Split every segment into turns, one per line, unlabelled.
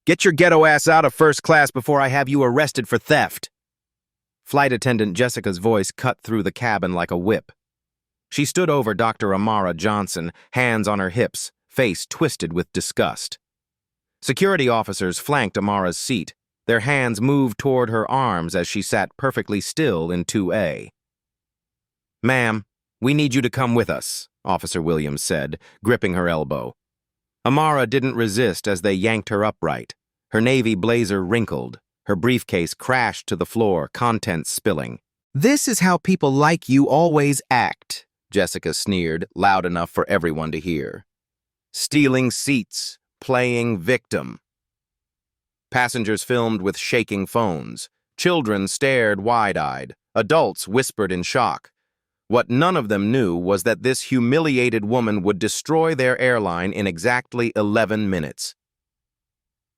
Get your ghetto ass out of first class before I have you arrested for theft. Flight attendant Jessica's voice cut through the cabin like a whip. She stood over Dr. Amara Johnson, hands on her hips, face twisted with disgust. Security officers flanked Amara's seat. Their hands moved toward her arms as she sat perfectly still in 2A. "Ma'am, we need you to come with us," Officer Williams said, gripping her elbow. Amara didn't resist as they yanked her upright. Her navy blazer wrinkled. Her briefcase crashed to the floor, contents spilling. "This is how people like you always act," Jessica sneered, loud enough for everyone to hear. "Stealing seats, playing victim." Passengers filmed with shaking phones. Children stared wide-eyed. Adults whispered in shock. What none of them knew was that this humiliated woman would destroy their airline in exactly 11 minutes.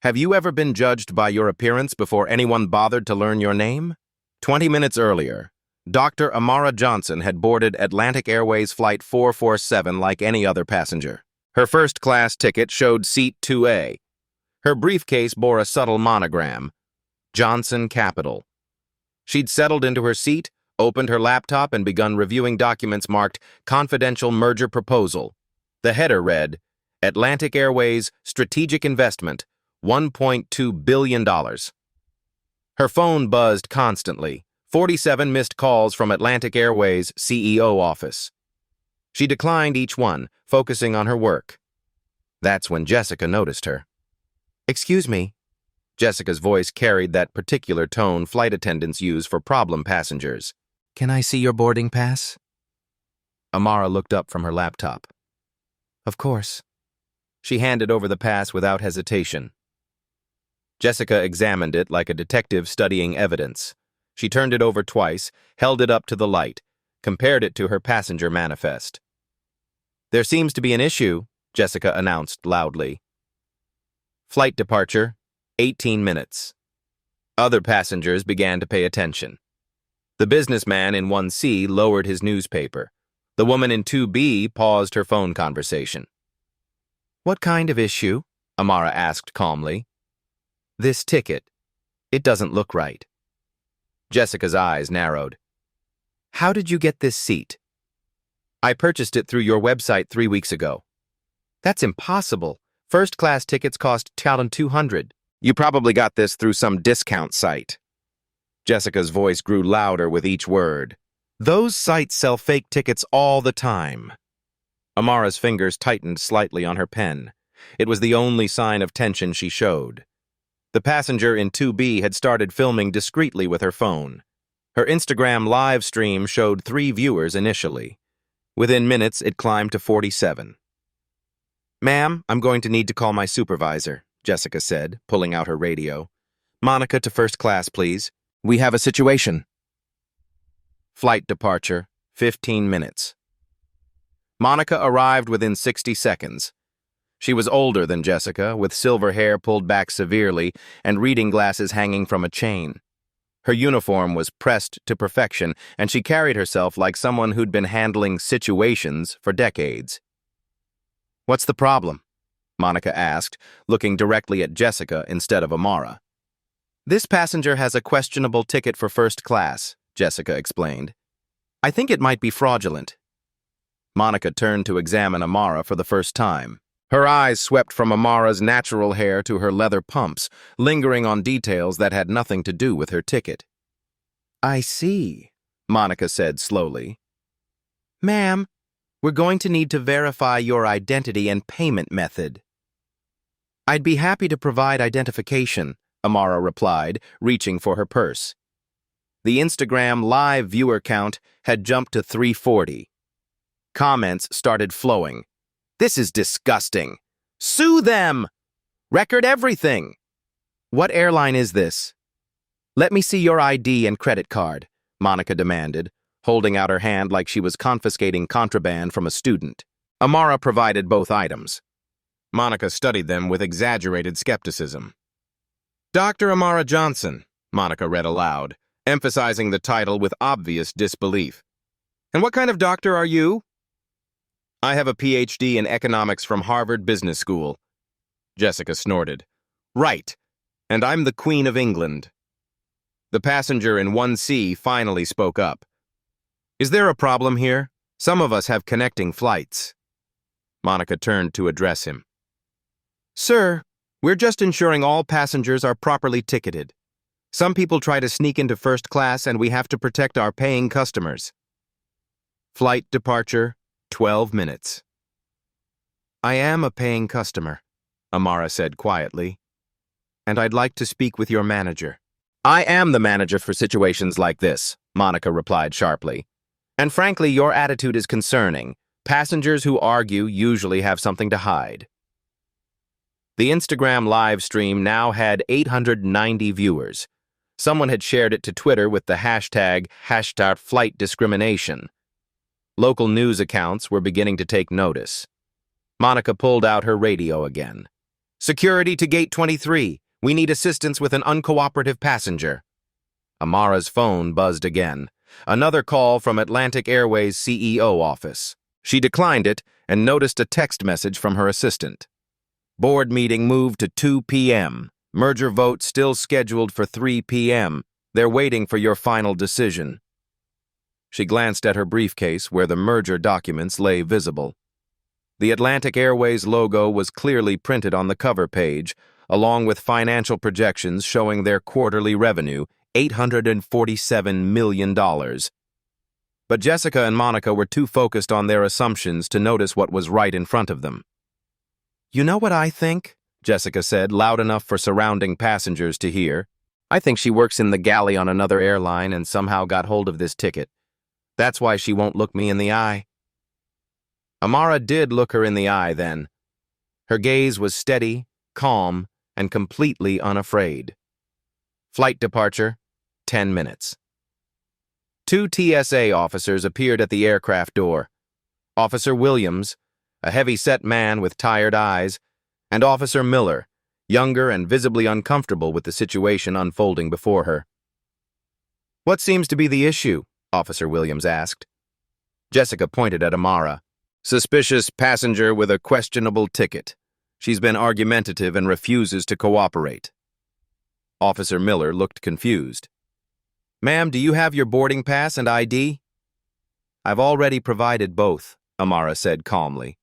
Have you ever been judged by your appearance before anyone bothered to learn your name? 20 minutes earlier, Dr. Amara Johnson had boarded Atlantic Airways Flight 447 like any other passenger. Her first-class ticket showed seat 2A. Her briefcase bore a subtle monogram, Johnson Capital. She'd settled into her seat, opened her laptop, and begun reviewing documents marked Confidential Merger Proposal. The header read, Atlantic Airways Strategic Investment, $1.2 billion. Her phone buzzed constantly, 47 missed calls from Atlantic Airways' CEO office. She declined each one, focusing on her work. That's when Jessica noticed her. "Excuse me." Jessica's voice carried that particular tone flight attendants use for problem passengers. "Can I see your boarding pass?" Amara looked up from her laptop. "Of course." She handed over the pass without hesitation. Jessica examined it like a detective studying evidence. She turned it over twice, held it up to the light, compared it to her passenger manifest. "There seems to be an issue," Jessica announced loudly. "Flight departure, 18 minutes. Other passengers began to pay attention. The businessman in 1C lowered his newspaper. The woman in 2B paused her phone conversation. "What kind of issue?" Amara asked calmly. "This ticket. It doesn't look right." Jessica's eyes narrowed. "How did you get this seat?" "I purchased it through your website 3 weeks ago." "That's impossible. First-class tickets cost $200. You probably got this through some discount site." Jessica's voice grew louder with each word. "Those sites sell fake tickets all the time." Amara's fingers tightened slightly on her pen. It was the only sign of tension she showed. The passenger in 2B had started filming discreetly with her phone. Her Instagram live stream showed 3 viewers initially. Within minutes, it climbed to 47. "Ma'am, I'm going to need to call my supervisor," Jessica said, pulling out her radio. "Monica to first class, please. We have a situation." Flight departure, 15 minutes. Monica arrived within 60 seconds. She was older than Jessica, with silver hair pulled back severely and reading glasses hanging from a chain. Her uniform was pressed to perfection, and she carried herself like someone who'd been handling situations for decades. "What's the problem?" Monica asked, looking directly at Jessica instead of Amara. "This passenger has a questionable ticket for first class," Jessica explained. "I think it might be fraudulent." Monica turned to examine Amara for the first time. Her eyes swept from Amara's natural hair to her leather pumps, lingering on details that had nothing to do with her ticket. "I see," Monica said slowly. "Ma'am, we're going to need to verify your identity and payment method." "I'd be happy to provide identification," Amara replied, reaching for her purse. The Instagram live viewer count had jumped to 340. Comments started flowing. "This is disgusting. Sue them! Record everything! What airline is this?" "Let me see your ID and credit card," Monica demanded, holding out her hand like she was confiscating contraband from a student. Amara provided both items. Monica studied them with exaggerated skepticism. "Dr. Amara Johnson," Monica read aloud, emphasizing the title with obvious disbelief. "And what kind of doctor are you?" "I have a PhD in economics from Harvard Business School." Jessica snorted. Right. And I'm the Queen of England. The passenger in 1C finally spoke up. Is there a problem here? Some of us have connecting flights. Monica turned to address him. Sir, we're just ensuring all passengers are properly ticketed. Some people try to sneak into first class and we have to protect our paying customers. Flight departure, 12 minutes. I am a paying customer, Amara said quietly, and I'd like to speak with your manager. I am the manager for situations like this, Monica replied sharply. And frankly, your attitude is concerning. Passengers who argue usually have something to hide. The Instagram live stream now had 890 viewers. Someone had shared it to Twitter with the hashtag flight discrimination. Local news accounts were beginning to take notice. Monica pulled out her radio again. Security to gate 23. We need assistance with an uncooperative passenger. Amara's phone buzzed again. Another call from Atlantic Airways' CEO office. She declined it and noticed a text message from her assistant. Board meeting moved to 2 p.m. Merger vote still scheduled for 3 p.m. They're waiting for your final decision. She glanced at her briefcase where the merger documents lay visible. The Atlantic Airways logo was clearly printed on the cover page, along with financial projections showing their quarterly revenue, $847 million. But Jessica and Monica were too focused on their assumptions to notice what was right in front of them. You know what I think? Jessica said, loud enough for surrounding passengers to hear. I think she works in the galley on another airline and somehow got hold of this ticket. That's why she won't look me in the eye. Amara did look her in the eye then. Her gaze was steady, calm, and completely unafraid. Flight departure, 10 minutes. 2 TSA officers appeared at the aircraft door. Officer Williams, a heavy-set man with tired eyes, and Officer Miller, younger and visibly uncomfortable with the situation unfolding before her. What seems to be the issue? Officer Williams asked. Jessica pointed at Amara. Suspicious passenger with a questionable ticket. She's been argumentative and refuses to cooperate. Officer Miller looked confused. Ma'am, do you have your boarding pass and ID? I've already provided both, Amara said calmly.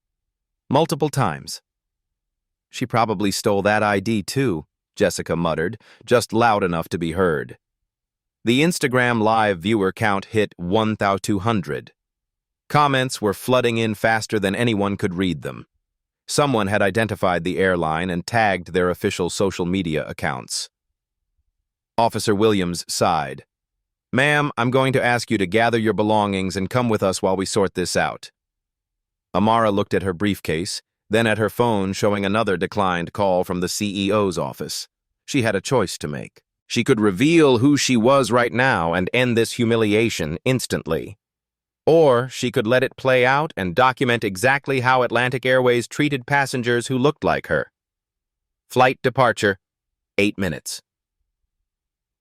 Multiple times. She probably stole that ID too, Jessica muttered, just loud enough to be heard. The Instagram live viewer count hit 1,200. Comments were flooding in faster than anyone could read them. Someone had identified the airline and tagged their official social media accounts. Officer Williams sighed. Ma'am, I'm going to ask you to gather your belongings and come with us while we sort this out. Amara looked at her briefcase, then at her phone showing another declined call from the CEO's office. She had a choice to make. She could reveal who she was right now and end this humiliation instantly. Or she could let it play out and document exactly how Atlantic Airways treated passengers who looked like her. Flight departure, 8 minutes.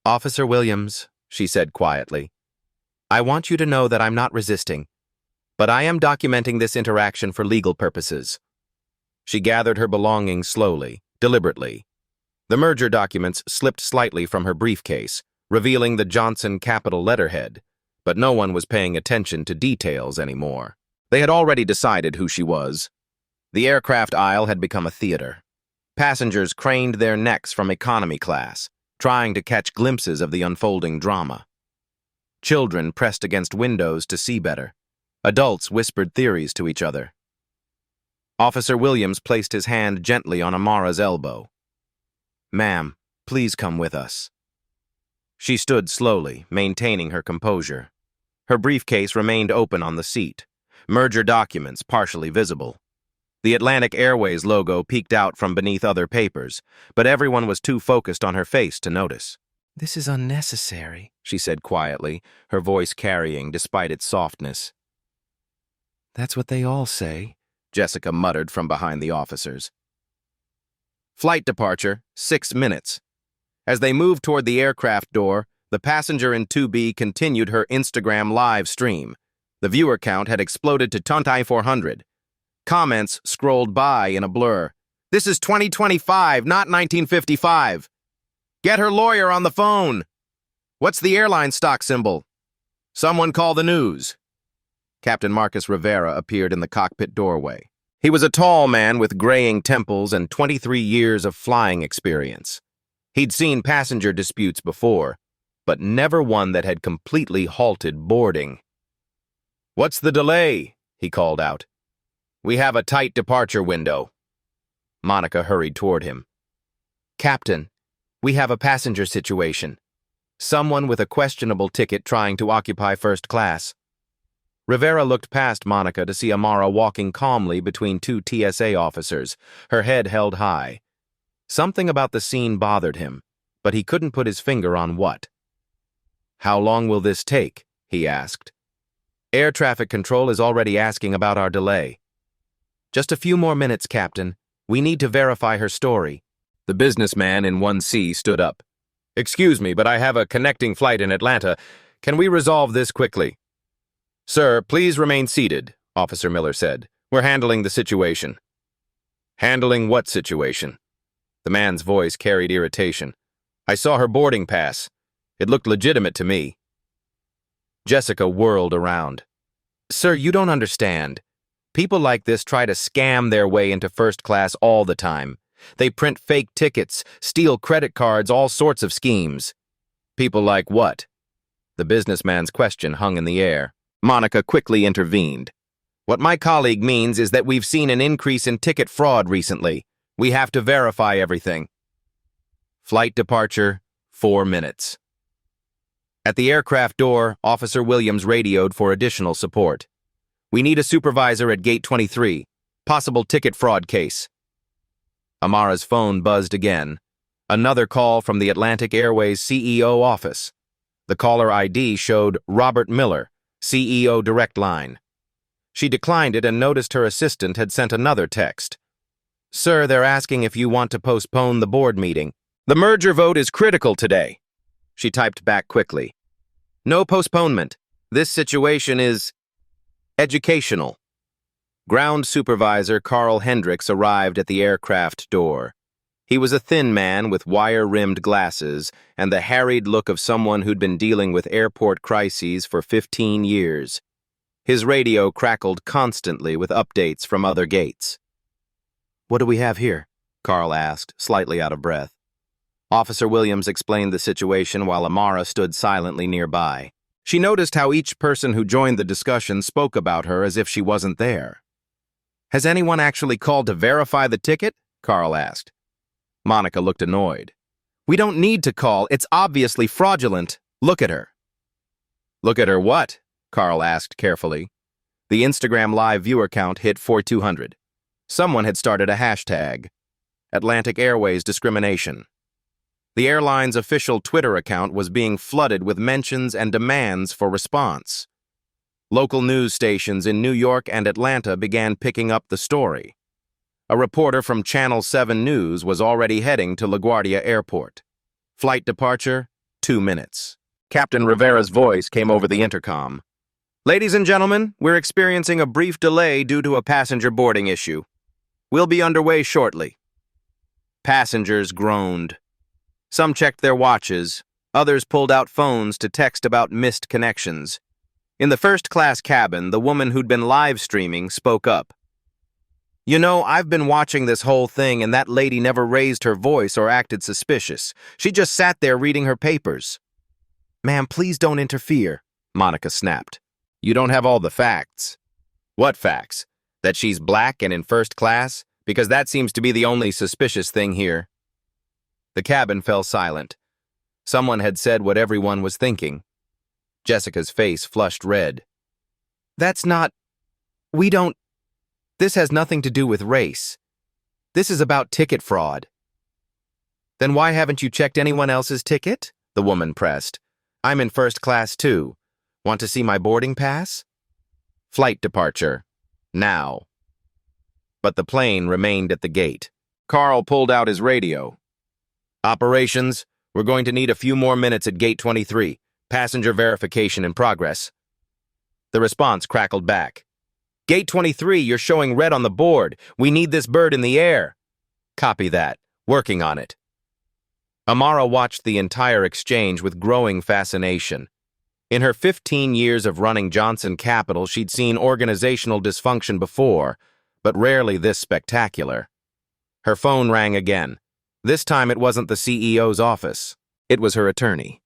Officer Williams, she said quietly, I want you to know that I'm not resisting, but I am documenting this interaction for legal purposes. She gathered her belongings slowly, deliberately. The merger documents slipped slightly from her briefcase, revealing the Johnson capital letterhead, but no one was paying attention to details anymore. They had already decided who she was. The aircraft aisle had become a theater. Passengers craned their necks from economy class, trying to catch glimpses of the unfolding drama. Children pressed against windows to see better. Adults whispered theories to each other. Officer Williams placed his hand gently on Amara's elbow. Ma'am, please come with us. She stood slowly, maintaining her composure. Her briefcase remained open on the seat, merger documents partially visible. The Atlantic Airways logo peeked out from beneath other papers, but everyone was too focused on her face to notice. This is unnecessary, she said quietly, her voice carrying despite its softness. That's what they all say, Jessica muttered from behind the officers. Flight departure, 6 minutes. As they moved toward the aircraft door, the passenger in 2B continued her Instagram live stream. The viewer count had exploded to 2,400. Comments scrolled by in a blur. This is 2025, not 1955. Get her lawyer on the phone. What's the airline stock symbol? Someone call the news. Captain Marcus Rivera appeared in the cockpit doorway. He was a tall man with graying temples and 23 years of flying experience. He'd seen passenger disputes before, but never one that had completely halted boarding. "What's the delay?" he called out. "We have a tight departure window." Monica hurried toward him. "Captain, we have a passenger situation. Someone with a questionable ticket trying to occupy first class." Rivera looked past Monica to see Amara walking calmly between two TSA officers, her head held high. Something about the scene bothered him, but he couldn't put his finger on what. "How long will this take?" he asked. "Air traffic control is already asking about our delay." "Just a few more minutes, Captain. We need to verify her story." The businessman in 1C stood up. "Excuse me, but I have a connecting flight in Atlanta. Can we resolve this quickly?" "Sir, please remain seated," Officer Miller said. "We're handling the situation." "Handling what situation?" The man's voice carried irritation. "I saw her boarding pass. It looked legitimate to me." Jessica whirled around. "Sir, you don't understand. People like this try to scam their way into first class all the time. They print fake tickets, steal credit cards, all sorts of schemes." "People like what?" The businessman's question hung in the air. Monica quickly intervened. "What my colleague means is that we've seen an increase in ticket fraud recently. We have to verify everything." Flight departure, 4 minutes. At the aircraft door, Officer Williams radioed for additional support. "We need a supervisor at Gate 23. Possible ticket fraud case." Amara's phone buzzed again. Another call from the Atlantic Airways CEO office. The caller ID showed Robert Miller, CEO Direct Line. She declined it and noticed her assistant had sent another text. "Sir, they're asking if you want to postpone the board meeting. The merger vote is critical today." She typed back quickly. "No postponement. This situation is educational." Ground Supervisor Carl Hendricks arrived at the aircraft door. He was a thin man with wire-rimmed glasses and the harried look of someone who'd been dealing with airport crises for 15 years. His radio crackled constantly with updates from other gates. "What do we have here?" Carl asked, slightly out of breath. Officer Williams explained the situation while Amara stood silently nearby. She noticed how each person who joined the discussion spoke about her as if she wasn't there. "Has anyone actually called to verify the ticket?" Carl asked. Monica looked annoyed. "We don't need to call. It's obviously fraudulent. Look at her." "Look at her what?" Carl asked carefully. The Instagram Live viewer count hit 4,200. Someone had started a hashtag, Atlantic Airways discrimination. The airline's official Twitter account was being flooded with mentions and demands for response. Local news stations in New York and Atlanta began picking up the story. A reporter from Channel 7 News was already heading to LaGuardia Airport. Flight departure, 2 minutes. Captain Rivera's voice came over the intercom. "Ladies and gentlemen, we're experiencing a brief delay due to a passenger boarding issue. We'll be underway shortly." Passengers groaned. Some checked their watches. Others pulled out phones to text about missed connections. In the first-class cabin, the woman who'd been live streaming spoke up. "You know, I've been watching this whole thing, and that lady never raised her voice or acted suspicious. She just sat there reading her papers." "Ma'am, please don't interfere," Monica snapped. "You don't have all the facts." "What facts? That she's black and in first class? Because that seems to be the only suspicious thing here." The cabin fell silent. Someone had said what everyone was thinking. Jessica's face flushed red. "That's not... We don't... This has nothing to do with race. This is about ticket fraud." "Then why haven't you checked anyone else's ticket?" the woman pressed. "I'm in first class too. Want to see my boarding pass?" Flight departure. Now. But the plane remained at the gate. Carl pulled out his radio. "Operations, we're going to need a few more minutes at Gate 23. Passenger verification in progress." The response crackled back. "Gate 23, you're showing red on the board. We need this bird in the air." Copy that. Working on it. Amara watched the entire exchange with growing fascination. In her 15 years of running Johnson Capital, she'd seen organizational dysfunction before, but rarely this spectacular. Her phone rang again. This time it wasn't the CEO's office. It was her attorney.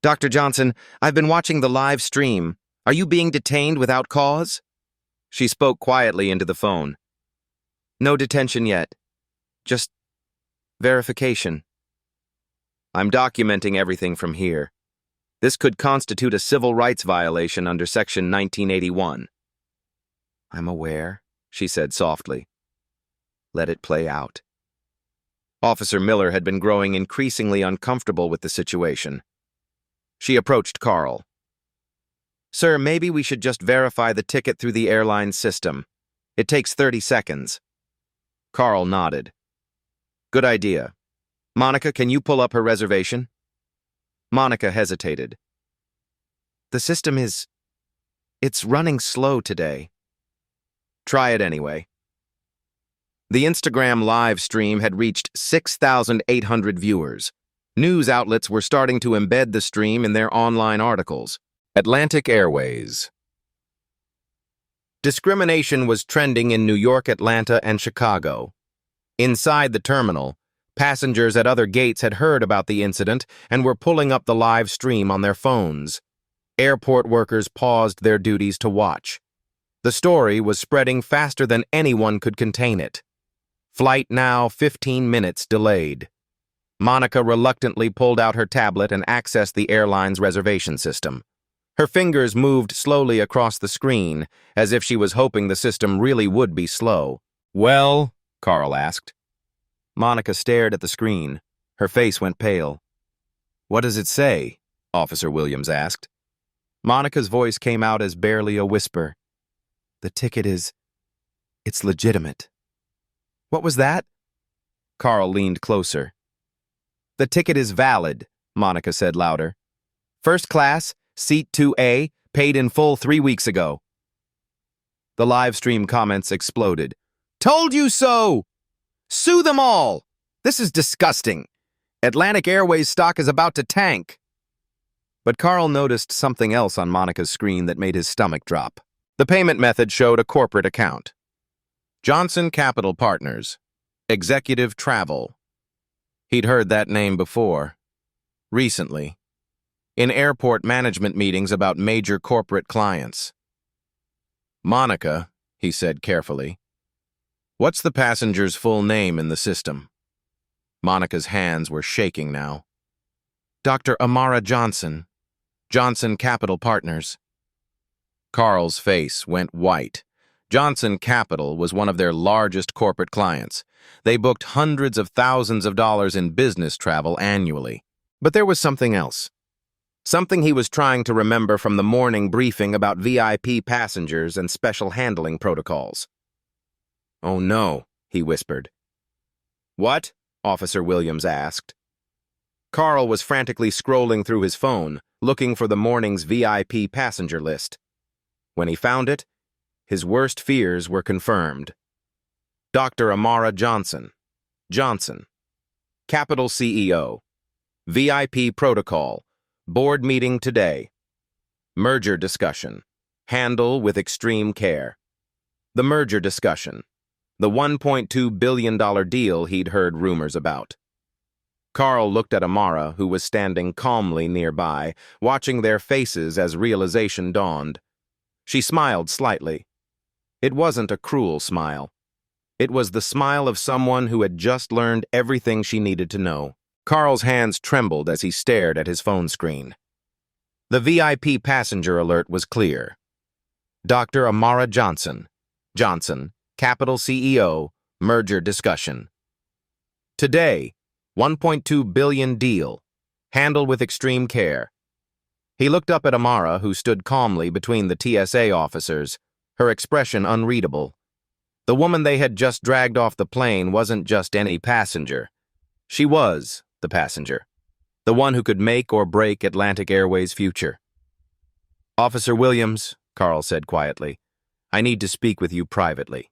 Dr. Johnson, I've been watching the live stream. Are you being detained without cause? She spoke quietly into the phone. No detention yet. Just verification. I'm documenting everything from here. This could constitute a civil rights violation under Section 1981. I'm aware, she said softly. Let it play out. Officer Miller had been growing increasingly uncomfortable with the situation. She approached Carl. Sir, maybe we should just verify the ticket through the airline system. It takes 30 seconds. Carl nodded. Good idea. Monica, can you pull up her reservation? Monica hesitated. The system it's running slow today. Try it anyway. The Instagram live stream had reached 6,800 viewers. News outlets were starting to embed the stream in their online articles. Atlantic Airways. Discrimination was trending in New York, Atlanta, and Chicago. Inside the terminal, passengers at other gates had heard about the incident and were pulling up the live stream on their phones. Airport workers paused their duties to watch. The story was spreading faster than anyone could contain it. Flight now 15 minutes delayed. Monica reluctantly pulled out her tablet and accessed the airline's reservation system. Her fingers moved slowly across the screen, as if she was hoping the system really would be slow. Well, Carl asked. Monica stared at the screen. Her face went pale. What does it say? Officer Williams asked. Monica's voice came out as barely a whisper. The ticket it's legitimate. What was that? Carl leaned closer. The ticket is valid, Monica said louder. First class, seat 2A, paid in full 3 weeks ago. The live stream comments exploded. Told you so! Sue them all! This is disgusting. Atlantic Airways stock is about to tank. But Carl noticed something else on Monica's screen that made his stomach drop. The payment method showed a corporate account. Johnson Capital Partners. Executive Travel. He'd heard that name before. Recently. In airport management meetings about major corporate clients. Monica, he said carefully. What's the passenger's full name in the system? Monica's hands were shaking now. Dr. Amara Johnson. Johnson Capital Partners. Carl's face went white. Johnson Capital was one of their largest corporate clients. They booked hundreds of thousands of dollars in business travel annually. But there was something else. Something he was trying to remember from the morning briefing about VIP passengers and special handling protocols. Oh no, he whispered. What? Officer Williams asked. Carl was frantically scrolling through his phone, looking for the morning's VIP passenger list. When he found it, his worst fears were confirmed. Dr. Amara Johnson. Johnson. Capital CEO. VIP protocol. Board meeting today. Merger discussion. Handle with extreme care. The merger discussion. The $1.2 billion deal he'd heard rumors about. Carl looked at Amara, who was standing calmly nearby, watching their faces as realization dawned. She smiled slightly. It wasn't a cruel smile. It was the smile of someone who had just learned everything she needed to know. Carl's hands trembled as he stared at his phone screen. The VIP passenger alert was clear. Dr. Amara Johnson. Johnson, Capital CEO, merger discussion. Today, $1.2 billion deal. Handle with extreme care. He looked up at Amara, who stood calmly between the TSA officers, her expression unreadable. The woman they had just dragged off the plane wasn't just any passenger. She was the passenger, the one who could make or break Atlantic Airways' future. Officer Williams, Carl said quietly, I need to speak with you privately.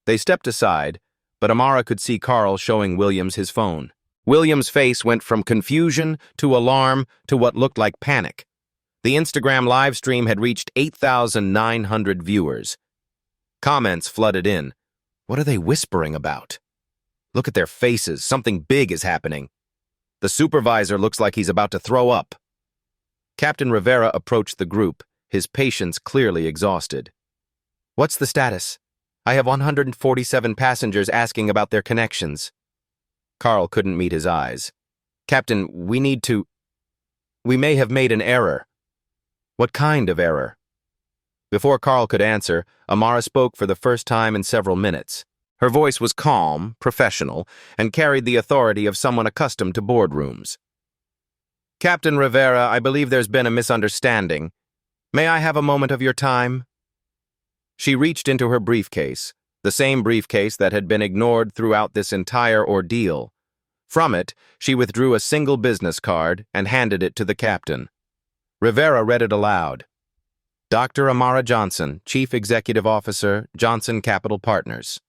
They stepped aside, but Amara could see Carl showing Williams his phone. Williams' face went from confusion to alarm to what looked like panic. The Instagram live stream had reached 8,900 viewers. Comments flooded in. What are they whispering about? Look at their faces. Something big is happening. The supervisor looks like he's about to throw up. Captain Rivera approached the group, his patience clearly exhausted. What's the status? I have 147 passengers asking about their connections. Carl couldn't meet his eyes. Captain, we may have made an error. What kind of error? Before Carl could answer, Amara spoke for the first time in several minutes. Her voice was calm, professional, and carried the authority of someone accustomed to boardrooms. Captain Rivera, I believe there's been a misunderstanding. May I have a moment of your time? She reached into her briefcase, the same briefcase that had been ignored throughout this entire ordeal. From it, she withdrew a single business card and handed it to the captain. Rivera read it aloud. Dr. Amara Johnson, Chief Executive Officer, Johnson Capital Partners.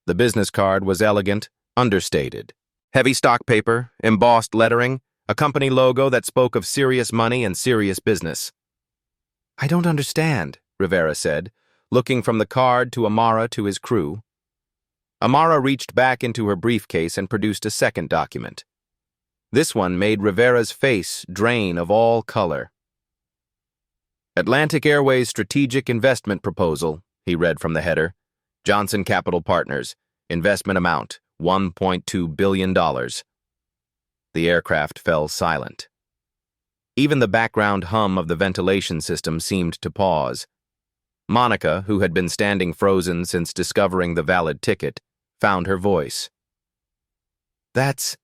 The business card was elegant, understated. Heavy stock paper, embossed lettering, a company logo that spoke of serious money and serious business. I don't understand, Rivera said, looking from the card to Amara to his crew. Amara reached back into her briefcase and produced a second document. This one made Rivera's face drain of all color. Atlantic Airways Strategic Investment Proposal, he read from the header. Johnson Capital Partners. Investment amount, $1.2 billion. The aircraft fell silent. Even the background hum of the ventilation system seemed to pause. Monica, who had been standing frozen since discovering the valid ticket, found her voice. That's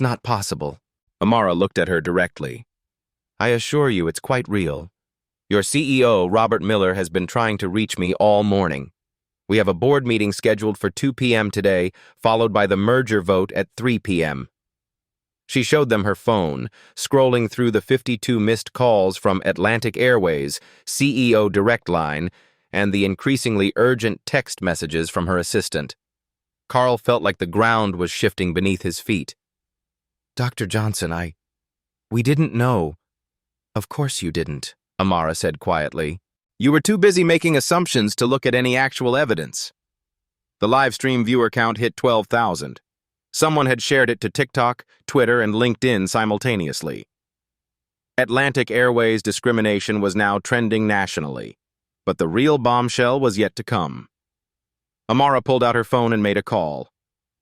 not possible. Amara looked at her directly. I assure you it's quite real. Your CEO, Robert Miller, has been trying to reach me all morning. We have a board meeting scheduled for 2 p.m. today, followed by the merger vote at 3 p.m. She showed them her phone, scrolling through the 52 missed calls from Atlantic Airways, CEO Direct Line, and the increasingly urgent text messages from her assistant. Carl felt like the ground was shifting beneath his feet. Dr. Johnson, we didn't know. Of course you didn't, Amara said quietly. You were too busy making assumptions to look at any actual evidence. The live stream viewer count hit 12,000. Someone had shared it to TikTok, Twitter, and LinkedIn simultaneously. Atlantic Airways discrimination was now trending nationally, but the real bombshell was yet to come. Amara pulled out her phone and made a call.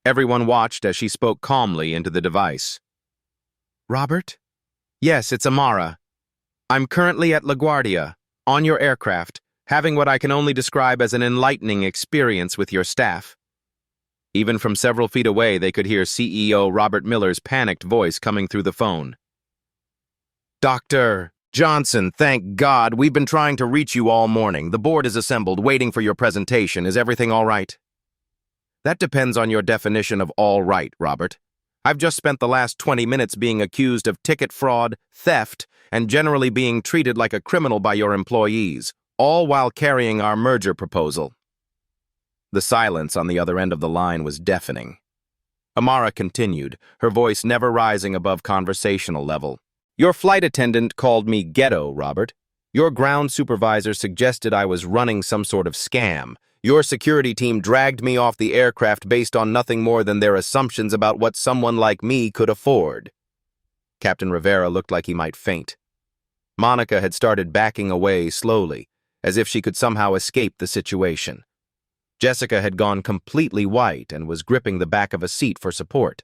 Everyone watched as she spoke calmly into the device. Robert? Yes, it's Amara. I'm currently at LaGuardia, on your aircraft, having what I can only describe as an enlightening experience with your staff. Even from several feet away, they could hear CEO Robert Miller's panicked voice coming through the phone. Dr. Johnson, thank God. We've been trying to reach you all morning. The board is assembled, waiting for your presentation. Is everything all right? That depends on your definition of all right, Robert. I've just spent the last 20 minutes being accused of ticket fraud, theft, and generally being treated like a criminal by your employees, all while carrying our merger proposal. The silence on the other end of the line was deafening. Amara continued, her voice never rising above conversational level. Your flight attendant called me ghetto, Robert. Your ground supervisor suggested I was running some sort of scam. Your security team dragged me off the aircraft based on nothing more than their assumptions about what someone like me could afford. Captain Rivera looked like he might faint. Monica had started backing away slowly, as if she could somehow escape the situation. Jessica had gone completely white and was gripping the back of a seat for support.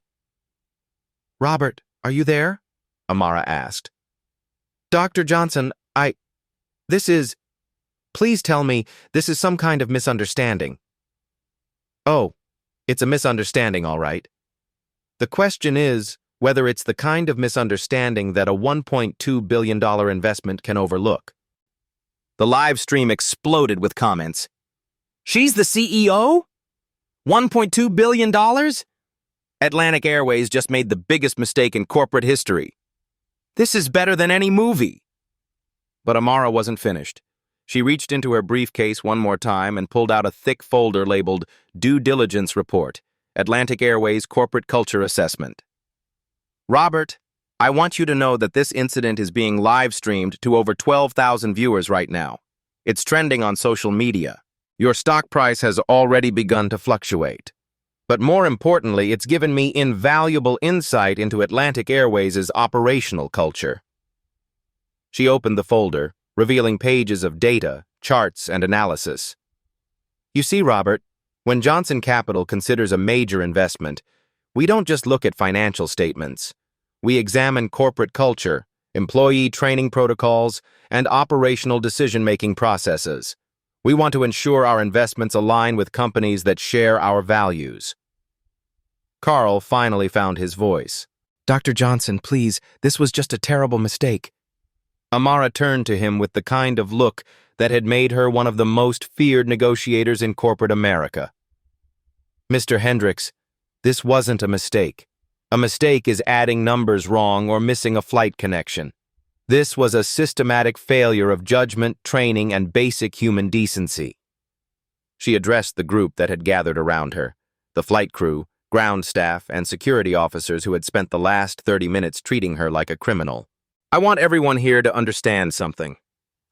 Robert, are you there? Amara asked. Dr. Johnson, Please tell me this is some kind of misunderstanding. Oh, it's a misunderstanding, all right. The question is whether it's the kind of misunderstanding that a $1.2 billion investment can overlook. The live stream exploded with comments. She's the CEO? $1.2 billion? Atlantic Airways just made the biggest mistake in corporate history. This is better than any movie. But Amara wasn't finished. She reached into her briefcase one more time and pulled out a thick folder labeled Due Diligence Report, Atlantic Airways Corporate Culture Assessment. Robert, I want you to know that this incident is being live-streamed to over 12,000 viewers right now. It's trending on social media. Your stock price has already begun to fluctuate. But more importantly, it's given me invaluable insight into Atlantic Airways' operational culture. She opened the folder, revealing pages of data, charts, and analysis. You see, Robert, when Johnson Capital considers a major investment, we don't just look at financial statements. We examine corporate culture, employee training protocols, and operational decision-making processes. We want to ensure our investments align with companies that share our values. Carl finally found his voice. Dr. Johnson, please, this was just a terrible mistake. Amara turned to him with the kind of look that had made her one of the most feared negotiators in corporate America. Mr. Hendricks, this wasn't a mistake. A mistake is adding numbers wrong or missing a flight connection. This was a systematic failure of judgment, training, and basic human decency. She addressed the group that had gathered around her, the flight crew, ground staff, and security officers who had spent the last 30 minutes treating her like a criminal. I want everyone here to understand something.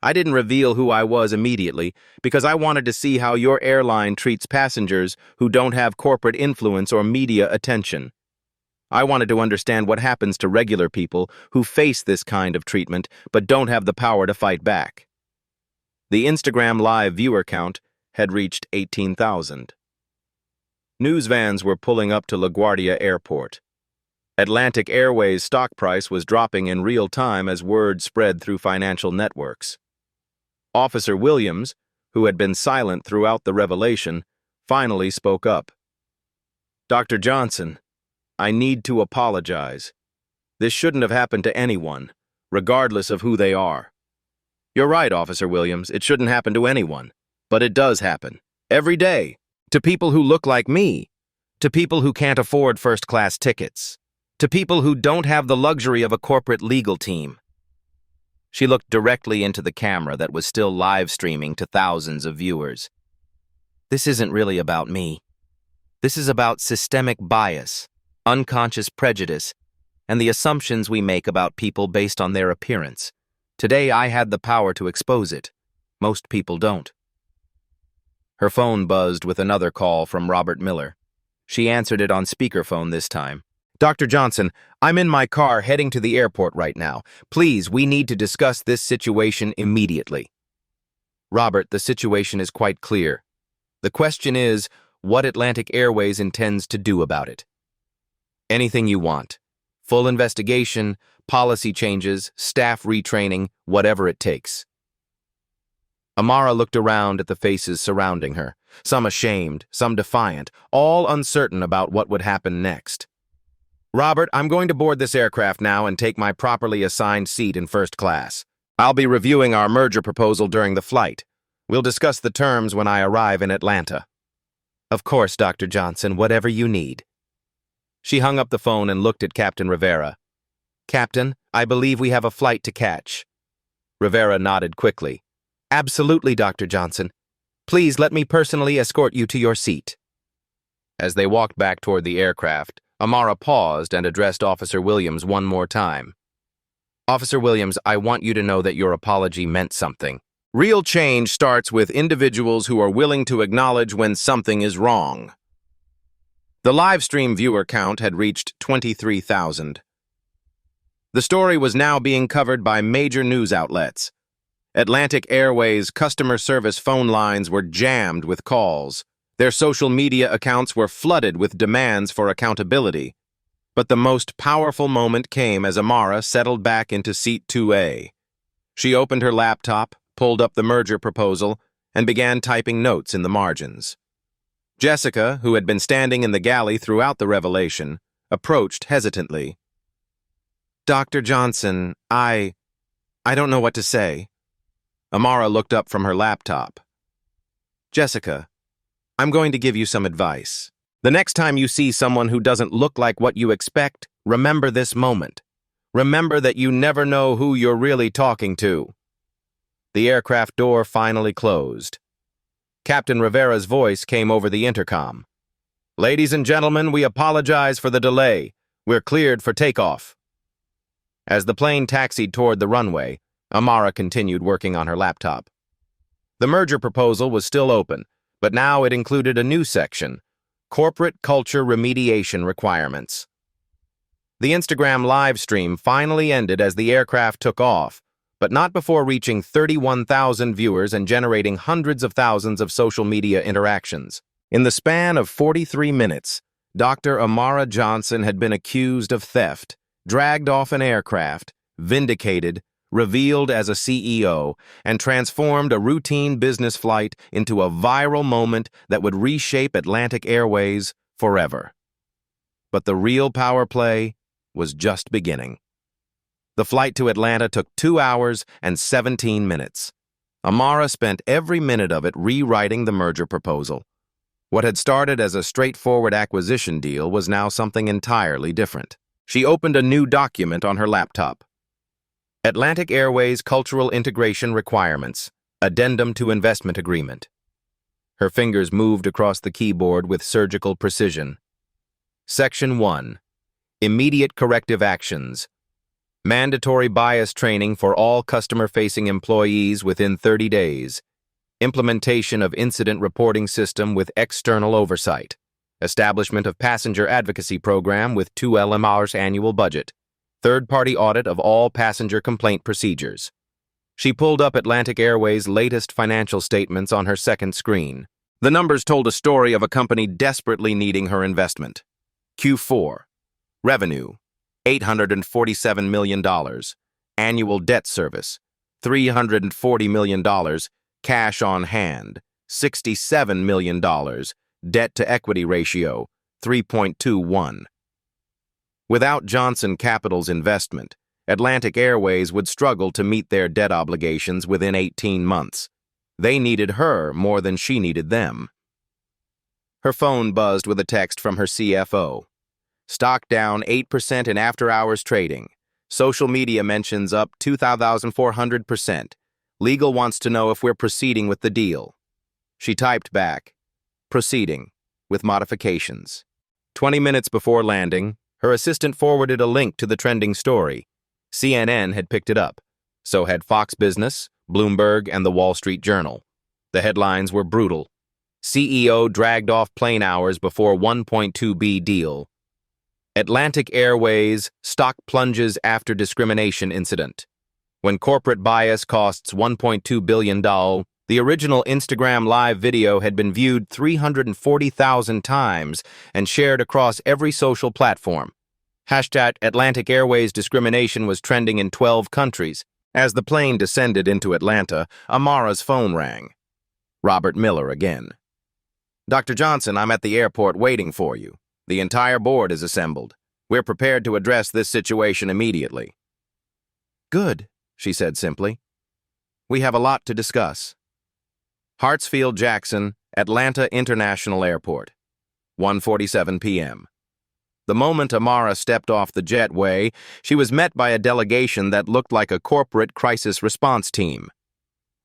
I didn't reveal who I was immediately because I wanted to see how your airline treats passengers who don't have corporate influence or media attention. I wanted to understand what happens to regular people who face this kind of treatment but don't have the power to fight back. The Instagram Live viewer count had reached 18,000. News vans were pulling up to LaGuardia Airport. Atlantic Airways' stock price was dropping in real time as word spread through financial networks. Officer Williams, who had been silent throughout the revelation, finally spoke up. Dr. Johnson, I need to apologize. This shouldn't have happened to anyone, regardless of who they are. You're right, Officer Williams, it shouldn't happen to anyone. But it does happen. Every day. To people who look like me. To people who can't afford first-class tickets. To people who don't have the luxury of a corporate legal team. She looked directly into the camera that was still live-streaming to thousands of viewers. This isn't really about me. This is about systemic bias, unconscious prejudice, and the assumptions we make about people based on their appearance. Today I had the power to expose it. Most people don't. Her phone buzzed with another call from Robert Miller. She answered it on speakerphone this time. Dr. Johnson, I'm in my car heading to the airport right now. Please, we need to discuss this situation immediately. Robert, the situation is quite clear. The question is, what Atlantic Airways intends to do about it. Anything you want. Full investigation, policy changes, staff retraining, whatever it takes. Amara looked around at the faces surrounding her, some ashamed, some defiant, all uncertain about what would happen next. Robert, I'm going to board this aircraft now and take my properly assigned seat in first class. I'll be reviewing our merger proposal during the flight. We'll discuss the terms when I arrive in Atlanta. Of course, Dr. Johnson, whatever you need. She hung up the phone and looked at Captain Rivera. Captain, I believe we have a flight to catch. Rivera nodded quickly. Absolutely, Dr. Johnson. Please let me personally escort you to your seat. As they walked back toward the aircraft, Amara paused and addressed Officer Williams one more time. Officer Williams, I want you to know that your apology meant something. Real change starts with individuals who are willing to acknowledge when something is wrong. The live stream viewer count had reached 23,000. The story was now being covered by major news outlets. Atlantic Airways' customer service phone lines were jammed with calls. Their social media accounts were flooded with demands for accountability. But the most powerful moment came as Amara settled back into seat 2A. She opened her laptop, pulled up the merger proposal, and began typing notes in the margins. Jessica, who had been standing in the galley throughout the revelation, approached hesitantly. Dr. Johnson, I don't know what to say. Amara looked up from her laptop. Jessica, I'm going to give you some advice. The next time you see someone who doesn't look like what you expect, remember this moment. Remember that you never know who you're really talking to. The aircraft door finally closed. Captain Rivera's voice came over the intercom. "Ladies and gentlemen, we apologize for the delay. We're cleared for takeoff." As the plane taxied toward the runway, Amara continued working on her laptop. The merger proposal was still open, but now it included a new section: corporate culture remediation requirements. The Instagram live stream finally ended as the aircraft took off, but not before reaching 31,000 viewers and generating hundreds of thousands of social media interactions. In the span of 43 minutes, Dr. Amara Johnson had been accused of theft, dragged off an aircraft, vindicated, revealed as a CEO, and transformed a routine business flight into a viral moment that would reshape Atlantic Airways forever. But the real power play was just beginning. The flight to Atlanta took 2 hours and 17 minutes. Amara spent every minute of it rewriting the merger proposal. What had started as a straightforward acquisition deal was now something entirely different. She opened a new document on her laptop. Atlantic Airways Cultural Integration Requirements, Addendum to Investment Agreement. Her fingers moved across the keyboard with surgical precision. Section 1. Immediate corrective actions. Mandatory bias training for all customer-facing employees within 30 days. Implementation of incident reporting system with external oversight. Establishment of passenger advocacy program with 2 LMR's annual budget. Third-party audit of all passenger complaint procedures. She pulled up Atlantic Airways' latest financial statements on her second screen. The numbers told a story of a company desperately needing her investment. Q4. Revenue, $847 million. Annual debt service, $340 million. Cash on hand, $67 million. Debt-to-equity ratio, 3.21. Without Johnson Capital's investment, Atlantic Airways would struggle to meet their debt obligations within 18 months. They needed her more than she needed them. Her phone buzzed with a text from her CFO. Stock down 8% in after-hours trading. Social media mentions up 2,400%. Legal wants to know if we're proceeding with the deal. She typed back, "Proceeding, with modifications." 20 minutes before landing, her assistant forwarded a link to the trending story. CNN had picked it up. So had Fox Business, Bloomberg, and the Wall Street Journal. The headlines were brutal. CEO dragged off plane hours before 1.2B deal. Atlantic Airways stock plunges after discrimination incident. When corporate bias costs $1.2 billion, the original Instagram live video had been viewed 340,000 times and shared across every social platform. Hashtag Atlantic Airways discrimination was trending in 12 countries. As the plane descended into Atlanta, Amara's phone rang. Robert Miller again. "Dr. Johnson, I'm at the airport waiting for you. The entire board is assembled. We're prepared to address this situation immediately." "Good," she said simply. "We have a lot to discuss." Hartsfield-Jackson, Atlanta International Airport, 1:47 p.m. The moment Amara stepped off the jetway, she was met by a delegation that looked like a corporate crisis response team.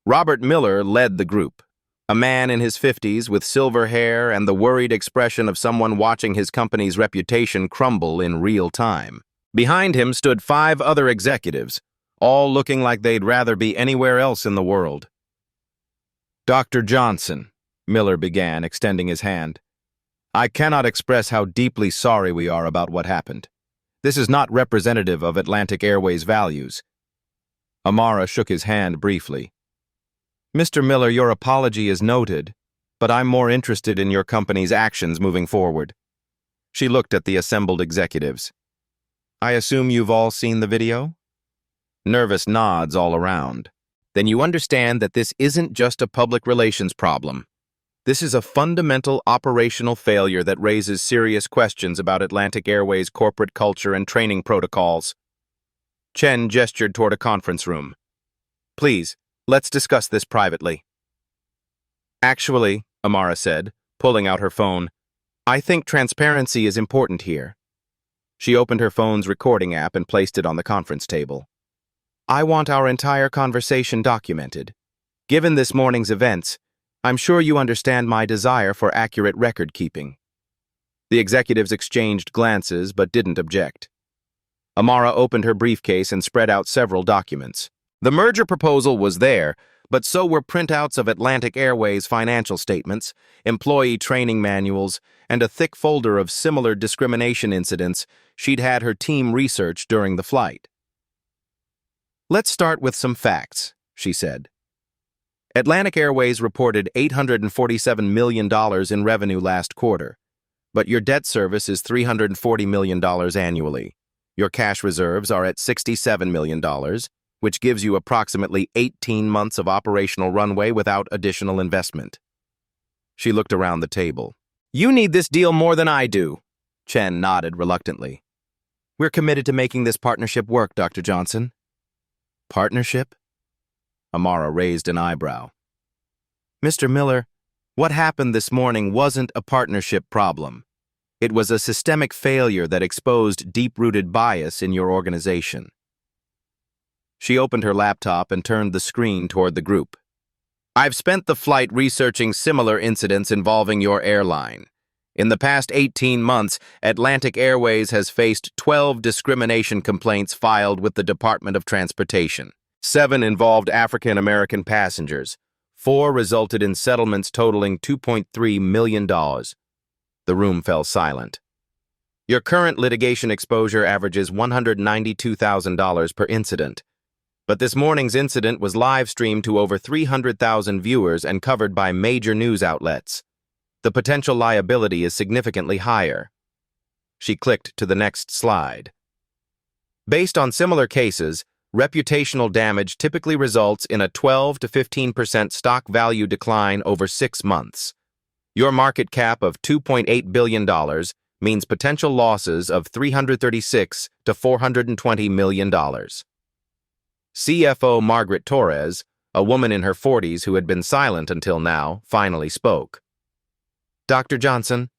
Robert Miller led the group, a man in his 50s with silver hair and the worried expression of someone watching his company's reputation crumble in real time. Behind him stood 5 other executives, all looking like they'd rather be anywhere else in the world. "Dr. Johnson," Miller began, extending his hand, "I cannot express how deeply sorry we are about what happened. This is not representative of Atlantic Airways' values." Amara shook his hand briefly. "Mr. Miller, your apology is noted, but I'm more interested in your company's actions moving forward." She looked at the assembled executives. "I assume you've all seen the video?" Nervous nods all around. "Then you understand that this isn't just a public relations problem. This is a fundamental operational failure that raises serious questions about Atlantic Airways' corporate culture and training protocols." Chen gestured toward a conference room. "Please, let's discuss this privately." "Actually," Amara said, pulling out her phone, "I think transparency is important here." She opened her phone's recording app and placed it on the conference table. "I want our entire conversation documented. Given this morning's events, I'm sure you understand my desire for accurate record-keeping. The executives exchanged glances but didn't object. Amara opened her briefcase and spread out several documents. The merger proposal was there, but so were printouts of Atlantic Airways financial statements, employee training manuals, and a thick folder of similar discrimination incidents she'd had her team research during the flight. "Let's start with some facts," she said. Atlantic Airways reported $847 million in revenue last quarter, but your debt service is $340 million annually. Your cash reserves are at $67 million, which gives you approximately 18 months of operational runway without additional investment. She looked around the table. "You need this deal more than I do." Chen nodded reluctantly. "We're committed to making this partnership work, Dr. Johnson." "Partnership?" Amara raised an eyebrow. "Mr. Miller, what happened this morning wasn't a partnership problem. It was a systemic failure that exposed deep-rooted bias in your organization." She opened her laptop and turned the screen toward the group. "I've spent the flight researching similar incidents involving your airline. In the past 18 months, Atlantic Airways has faced 12 discrimination complaints filed with the Department of Transportation. 7 involved African American passengers. 4 resulted in settlements totaling $2.3 million. The room fell silent. Your current litigation exposure averages $192,000 per incident. But this morning's incident was live-streamed to over 300,000 viewers and covered by major news outlets. The potential liability is significantly higher." She clicked to the next slide. "Based on similar cases, reputational damage typically results in a 12 to 15% stock value decline over 6 months. Your market cap of $2.8 billion means potential losses of $336 to $420 million. CFO Margaret Torres, a woman in her 40s who had been silent until now, finally spoke. "Dr. Johnson,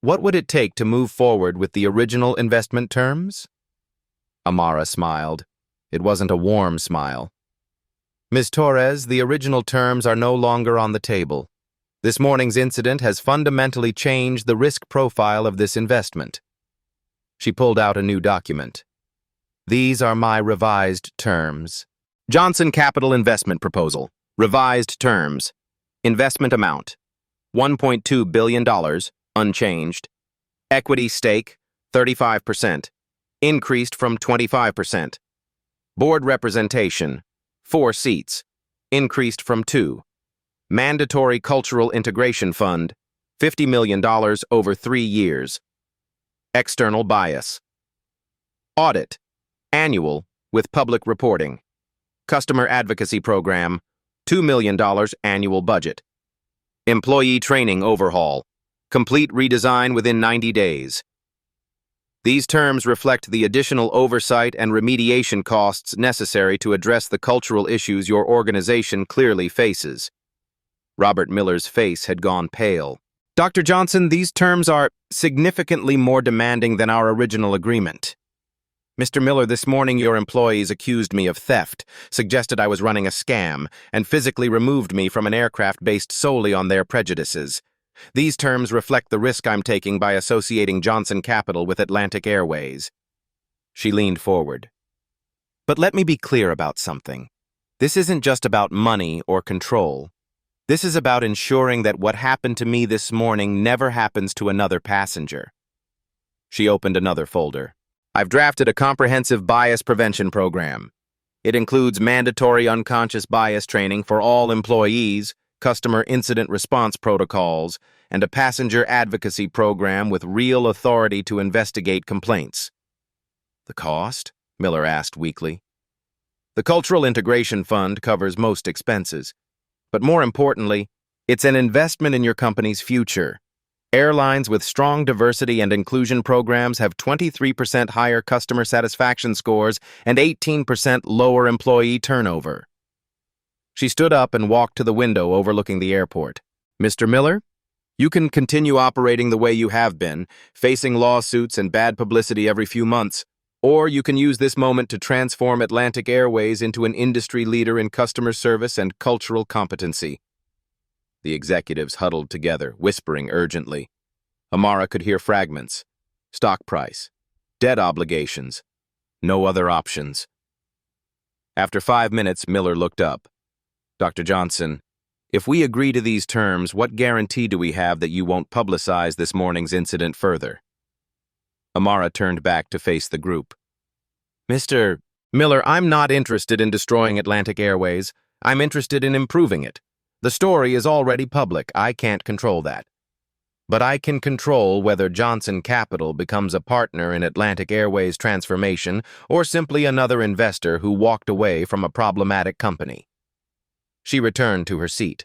what would it take to move forward with the original investment terms?" Amara smiled. It wasn't a warm smile. "Ms. Torres, the original terms are no longer on the table. This morning's incident has fundamentally changed the risk profile of this investment." She pulled out a new document. "These are my revised terms. Johnson Capital Investment Proposal. Revised terms. Investment amount. $1.2 billion, unchanged. Equity stake, 35%. Increased from 25%. Board representation, 4 seats. Increased from 2. Mandatory Cultural Integration Fund, $50 million over 3 years. External bias. Audit. Annual, with public reporting. Customer Advocacy Program, $2 million annual budget. Employee Training Overhaul. Complete redesign within 90 days. These terms reflect the additional oversight and remediation costs necessary to address the cultural issues your organization clearly faces." Robert Miller's face had gone pale. "Dr. Johnson, these terms are significantly more demanding than our original agreement. Mr. Miller, this morning your employees accused me of theft, suggested I was running a scam, and physically removed me from an aircraft based solely on their prejudices. These terms reflect the risk I'm taking by associating Johnson Capital with Atlantic Airways." She leaned forward. "But let me be clear about something. This isn't just about money or control. This is about ensuring that what happened to me this morning never happens to another passenger." She opened another folder. "I've drafted a comprehensive bias prevention program. It includes mandatory unconscious bias training for all employees, customer incident response protocols, and a passenger advocacy program with real authority to investigate complaints." "The cost?" Miller asked weakly. "The Cultural Integration Fund covers most expenses. But more importantly, it's an investment in your company's future. Airlines with strong diversity and inclusion programs have 23% higher customer satisfaction scores and 18% lower employee turnover." She stood up and walked to the window overlooking the airport. "Mr. Miller, you can continue operating the way you have been, facing lawsuits and bad publicity every few months. Or you can use this moment to transform Atlantic Airways into an industry leader in customer service and cultural competency. The executives huddled together, whispering urgently. Amara could hear fragments. Stock price. Debt obligations. No other options. After 5 minutes, Miller looked up. Dr. Johnson, if we agree to these terms, what guarantee do we have that you won't publicize this morning's incident further? Amara turned back to face the group. Mr. Miller, I'm not interested in destroying Atlantic Airways. I'm interested in improving it. The story is already public. I can't control that. But I can control whether Johnson Capital becomes a partner in Atlantic Airways' transformation or simply another investor who walked away from a problematic company. She returned to her seat.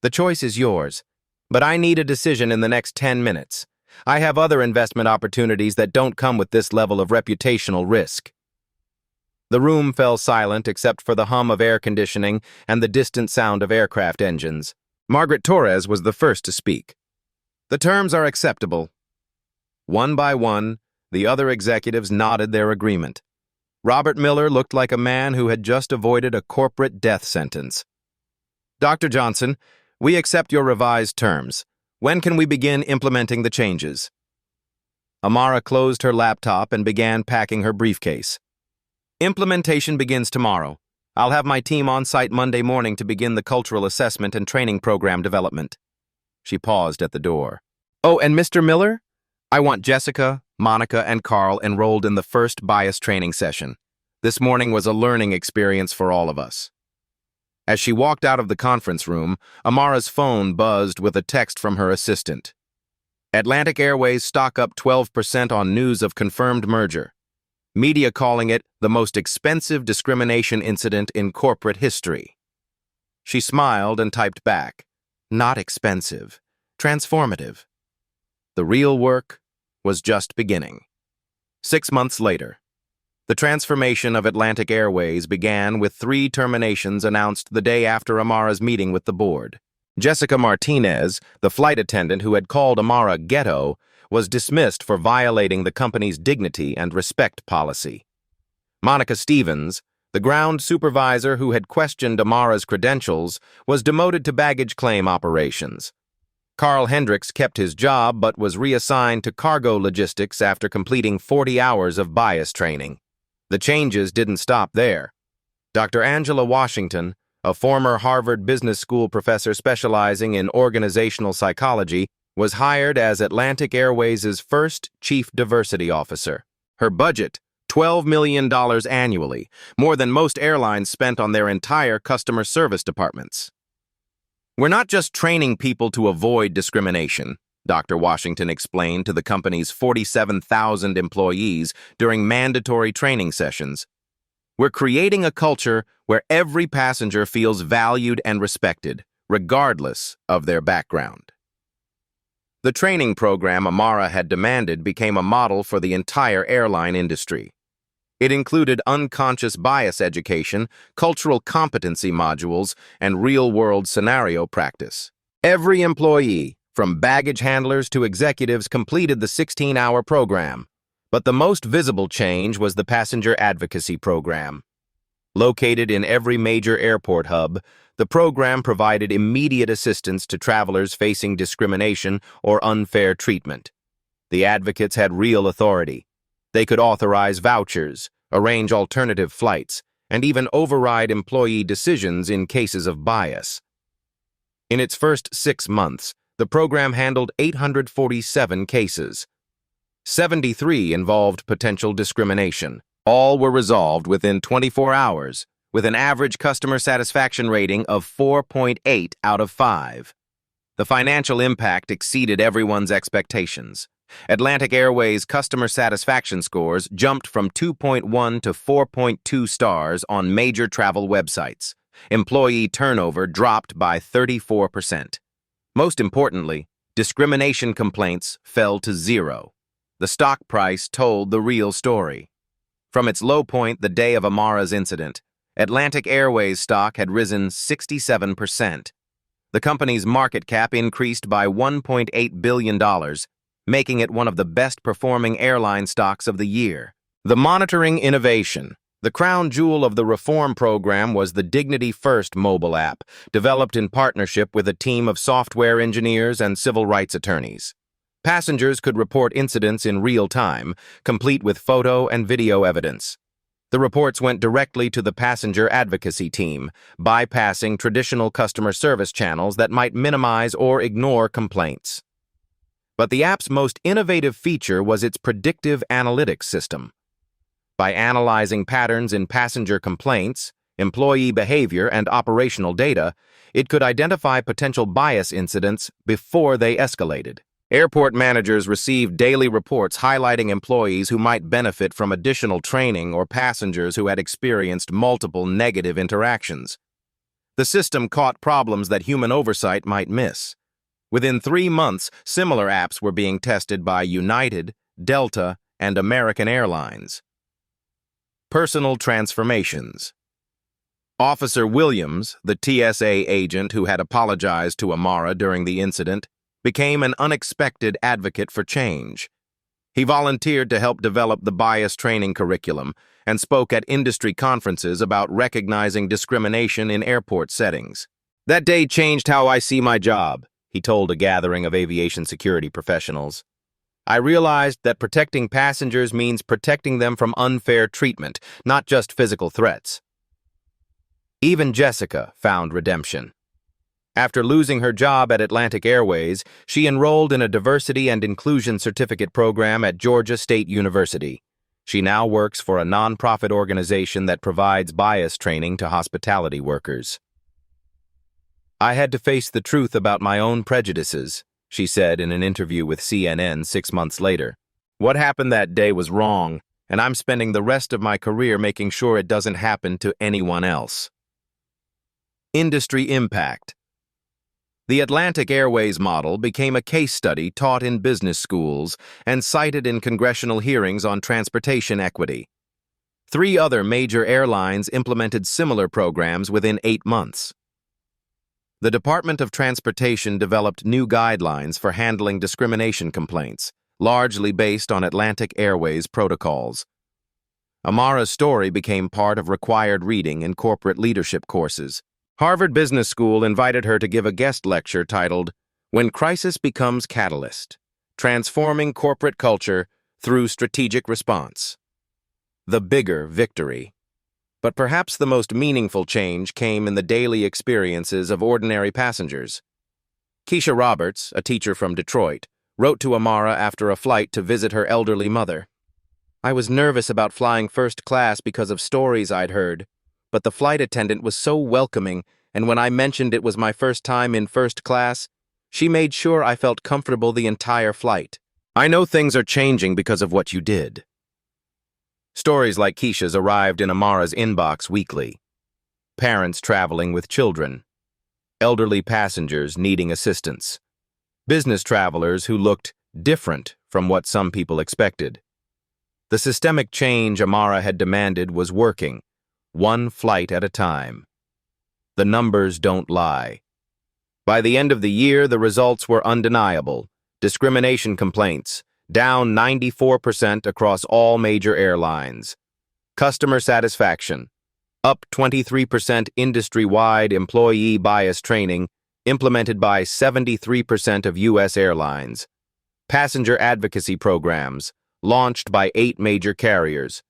The choice is yours, but I need a decision in the next 10 minutes. I have other investment opportunities that don't come with this level of reputational risk. The room fell silent except for the hum of air conditioning and the distant sound of aircraft engines. Margaret Torres was the first to speak. The terms are acceptable. One by one, the other executives nodded their agreement. Robert Miller looked like a man who had just avoided a corporate death sentence. Dr. Johnson, we accept your revised terms. When can we begin implementing the changes? Amara closed her laptop and began packing her briefcase. Implementation begins tomorrow. I'll have my team on site Monday morning to begin the cultural assessment and training program development. She paused at the door. Oh, and Mr. Miller? I want Jessica, Monica, and Carl enrolled in the first bias training session. This morning was a learning experience for all of us. As she walked out of the conference room, Amara's phone buzzed with a text from her assistant. Atlantic Airways stock up 12% on news of confirmed merger. Media calling it the most expensive discrimination incident in corporate history. She smiled and typed back, not expensive, transformative. The real work was just beginning. 6 months later, the transformation of Atlantic Airways began with 3 terminations announced the day after Amara's meeting with the board. Jessica Martinez, the flight attendant who had called Amara ghetto, was dismissed for violating the company's dignity and respect policy. Monica Stevens, the ground supervisor who had questioned Amara's credentials, was demoted to baggage claim operations. Carl Hendricks kept his job but was reassigned to cargo logistics after completing 40 hours of bias training. The changes didn't stop there. Dr. Angela Washington, a former Harvard Business School professor specializing in organizational psychology, was hired as Atlantic Airways' first chief diversity officer. Her budget, $12 million annually, more than most airlines spent on their entire customer service departments. We're not just training people to avoid discrimination, Dr. Washington explained to the company's 47,000 employees during mandatory training sessions. We're creating a culture where every passenger feels valued and respected, regardless of their background. The training program Amara had demanded became a model for the entire airline industry. It included unconscious bias education, cultural competency modules, and real-world scenario practice. Every employee, from baggage handlers to executives, completed the 16-hour program. But the most visible change was the passenger advocacy program. Located in every major airport hub, the program provided immediate assistance to travelers facing discrimination or unfair treatment. The advocates had real authority. They could authorize vouchers, arrange alternative flights, and even override employee decisions in cases of bias. In its first 6 months, the program handled 847 cases. 73 involved potential discrimination. All were resolved within 24 hours, with an average customer satisfaction rating of 4.8 out of 5. The financial impact exceeded everyone's expectations. Atlantic Airways' customer satisfaction scores jumped from 2.1 to 4.2 stars on major travel websites. Employee turnover dropped by 34%. Most importantly, discrimination complaints fell to 0. The stock price told the real story. From its low point the day of Amara's incident, Atlantic Airways stock had risen 67%. The company's market cap increased by $1.8 billion, making it one of the best-performing airline stocks of the year. The monitoring innovation. The crown jewel of the reform program was the Dignity First mobile app, developed in partnership with a team of software engineers and civil rights attorneys. Passengers could report incidents in real time, complete with photo and video evidence. The reports went directly to the passenger advocacy team, bypassing traditional customer service channels that might minimize or ignore complaints. But the app's most innovative feature was its predictive analytics system. By analyzing patterns in passenger complaints, employee behavior, and operational data, it could identify potential bias incidents before they escalated. Airport managers received daily reports highlighting employees who might benefit from additional training or passengers who had experienced multiple negative interactions. The system caught problems that human oversight might miss. Within 3 months, similar apps were being tested by United, Delta, and American Airlines. Personal transformations. Officer Williams, the TSA agent who had apologized to Amara during the incident, became an unexpected advocate for change. He volunteered to help develop the bias training curriculum and spoke at industry conferences about recognizing discrimination in airport settings. "That day changed how I see my job," he told a gathering of aviation security professionals. "I realized that protecting passengers means protecting them from unfair treatment, not just physical threats." Even Jessica found redemption. After losing her job at Atlantic Airways, she enrolled in a diversity and inclusion certificate program at Georgia State University. She now works for a nonprofit organization that provides bias training to hospitality workers. "I had to face the truth about my own prejudices," she said in an interview with CNN 6 months later. "What happened that day was wrong, and I'm spending the rest of my career making sure it doesn't happen to anyone else." Industry impact. The Atlantic Airways model became a case study taught in business schools and cited in congressional hearings on transportation equity. 3 other major airlines implemented similar programs within 8 months. The Department of Transportation developed new guidelines for handling discrimination complaints, largely based on Atlantic Airways protocols. Amara's story became part of required reading in corporate leadership courses. Harvard Business School invited her to give a guest lecture titled, "When Crisis Becomes Catalyst: Transforming Corporate Culture Through Strategic Response." The bigger victory. But perhaps the most meaningful change came in the daily experiences of ordinary passengers. Keisha Roberts, a teacher from Detroit, wrote to Amara after a flight to visit her elderly mother. "I was nervous about flying first class because of stories I'd heard, but the flight attendant was so welcoming, and when I mentioned it was my first time in first class, she made sure I felt comfortable the entire flight. I know things are changing because of what you did." Stories like Keisha's arrived in Amara's inbox weekly. Parents traveling with children, elderly passengers needing assistance, business travelers who looked different from what some people expected. The systemic change Amara had demanded was working, one flight at a time. The numbers don't lie. By the end of the year, the results were undeniable. Discrimination complaints, down 94% across all major airlines. Customer satisfaction, up 23% industry-wide employee bias training, implemented by 73% of U.S. airlines. Passenger advocacy programs, launched by 8 major carriers.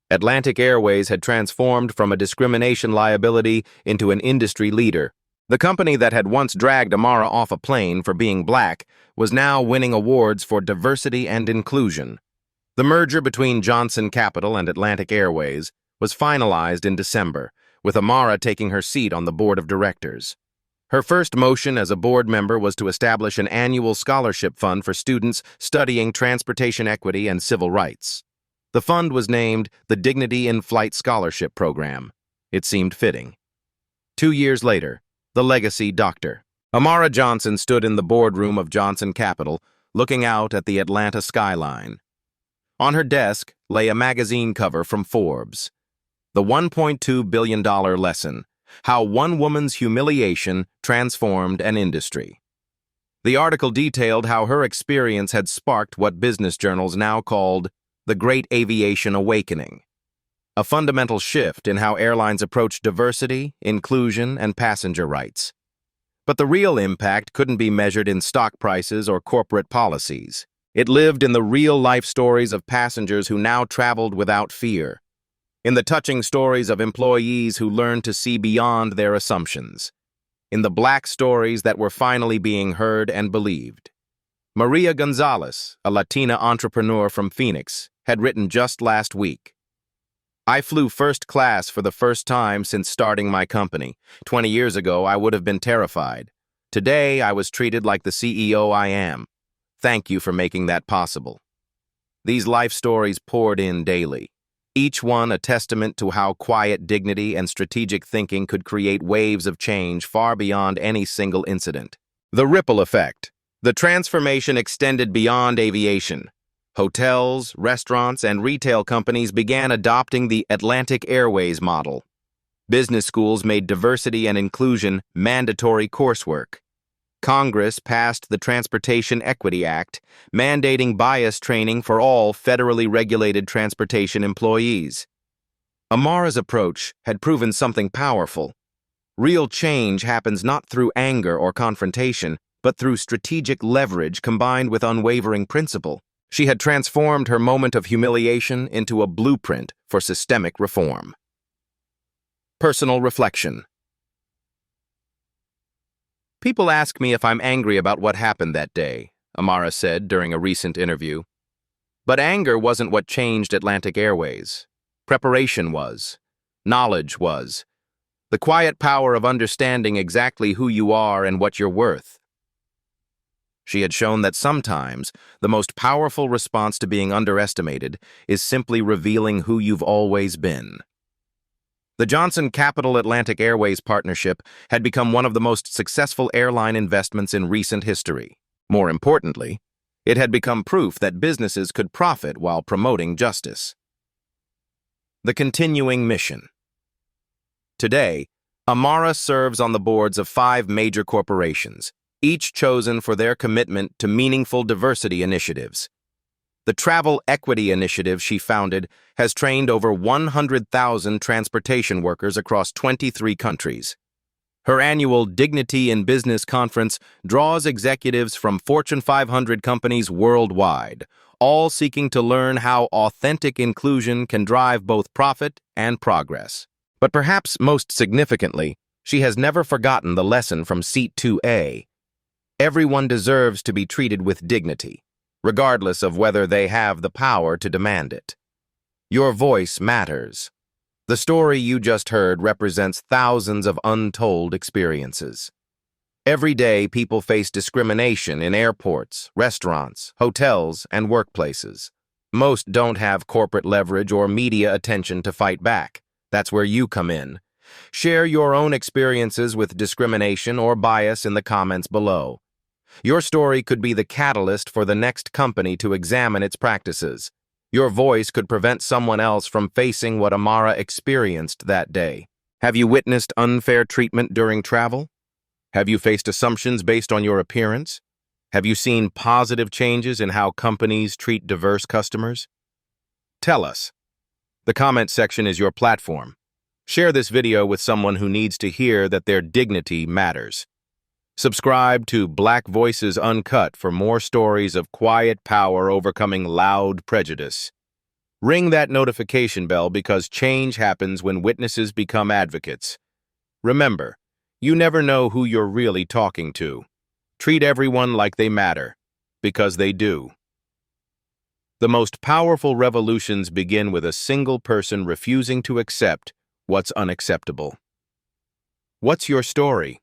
Atlantic Airways had transformed from a discrimination liability into an industry leader. The company that had once dragged Amara off a plane for being black was now winning awards for diversity and inclusion. The merger between Johnson Capital and Atlantic Airways was finalized in December, with Amara taking her seat on the board of directors. Her first motion as a board member was to establish an annual scholarship fund for students studying transportation equity and civil rights. The fund was named the Dignity in Flight Scholarship Program. It seemed fitting. 2 years later, the legacy doctor. Amara Johnson stood in the boardroom of Johnson Capital, looking out at the Atlanta skyline. On her desk lay a magazine cover from Forbes. The $1.2 billion lesson: How One Woman's Humiliation Transformed an Industry. The article detailed how her experience had sparked what business journals now called the Great Aviation Awakening, a fundamental shift in how airlines approach diversity, inclusion, and passenger rights. But the real impact couldn't be measured in stock prices or corporate policies. It lived in the real-life stories of passengers who now traveled without fear, in the touching stories of employees who learned to see beyond their assumptions, in the black stories that were finally being heard and believed. Maria Gonzalez, a Latina entrepreneur from Phoenix, had written just last week, "I flew first class for the first time since starting my company. 20 years ago, I would have been terrified. Today, I was treated like the CEO I am. Thank you for making that possible." These life stories poured in daily, each one a testament to how quiet dignity and strategic thinking could create waves of change far beyond any single incident. The ripple effect. The transformation extended beyond aviation. Hotels, restaurants, and retail companies began adopting the Atlantic Airways model. Business schools made diversity and inclusion mandatory coursework. Congress passed the Transportation Equity Act, mandating bias training for all federally regulated transportation employees. Amara's approach had proven something powerful. Real change happens not through anger or confrontation, but through strategic leverage combined with unwavering principle. She had transformed her moment of humiliation into a blueprint for systemic reform. Personal reflection. "People ask me if I'm angry about what happened that day," Amara said during a recent interview. But anger wasn't what changed Atlantic Airways. Preparation was. Knowledge was. The quiet power of understanding exactly who you are and what you're worth. She had shown that sometimes the most powerful response to being underestimated is simply revealing who you've always been. The Johnson Capital Atlantic Airways partnership had become one of the most successful airline investments in recent history. More importantly, it had become proof that businesses could profit while promoting justice. The continuing mission. Today, Amara serves on the boards of 5 major corporations, each chosen for their commitment to meaningful diversity initiatives. The Travel Equity Initiative she founded has trained over 100,000 transportation workers across 23 countries. Her annual Dignity in Business conference draws executives from Fortune 500 companies worldwide, all seeking to learn how authentic inclusion can drive both profit and progress. But perhaps most significantly, she has never forgotten the lesson from Seat 2A. Everyone deserves to be treated with dignity, regardless of whether they have the power to demand it. Your voice matters. The story you just heard represents thousands of untold experiences. Every day, people face discrimination in airports, restaurants, hotels, and workplaces. Most don't have corporate leverage or media attention to fight back. That's where you come in. Share your own experiences with discrimination or bias in the comments below. Your story could be the catalyst for the next company to examine its practices. Your voice could prevent someone else from facing what Amara experienced that day. Have you witnessed unfair treatment during travel? Have you faced assumptions based on your appearance? Have you seen positive changes in how companies treat diverse customers? Tell us. The comment section is your platform. Share this video with someone who needs to hear that their dignity matters. Subscribe to Black Voices Uncut for more stories of quiet power overcoming loud prejudice. Ring that notification bell because change happens when witnesses become advocates. Remember, you never know who you're really talking to. Treat everyone like they matter, because they do. The most powerful revolutions begin with a single person refusing to accept what's unacceptable. What's your story?